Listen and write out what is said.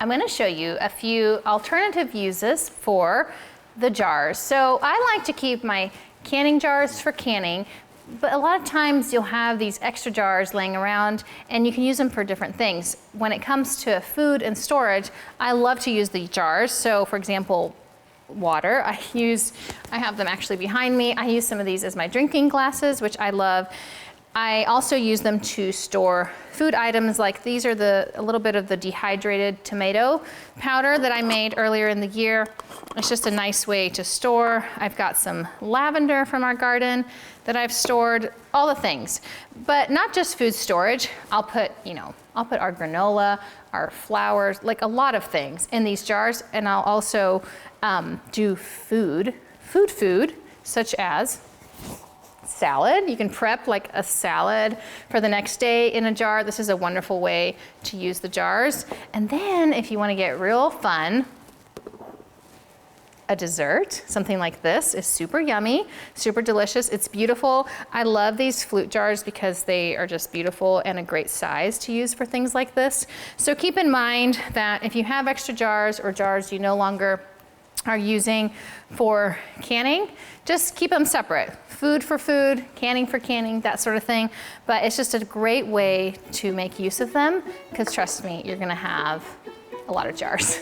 I'm gonna show you a few alternative uses for the jars. So I like to keep my canning jars for canning, but a lot of times you'll have these extra jars laying around and you can use them for different things. When it comes to food and storage, I love to use the jars. So for example, water, I have them actually behind me. I use some of these as my drinking glasses, which I love. I also use them to store food items, like these are a little bit of the dehydrated tomato powder that I made earlier in the year. It's just a nice way to store. I've got some lavender from our garden that I've stored, all the things. But not just food storage. I'll put our granola, our flours, like a lot of things in these jars, and I'll also do food, such as salad. You can prep like a salad for the next day in a jar. This is a wonderful way to use the jars. And then if you want to get real fun, a dessert, something like this is super yummy, super delicious. It's beautiful. I love these flute jars because they are just beautiful and a great size to use for things like this. So keep in mind that if you have extra jars or jars you no longer are using for canning, just keep them separate. Food for food, canning for canning, that sort of thing. But it's just a great way to make use of them because trust me, you're gonna have a lot of jars.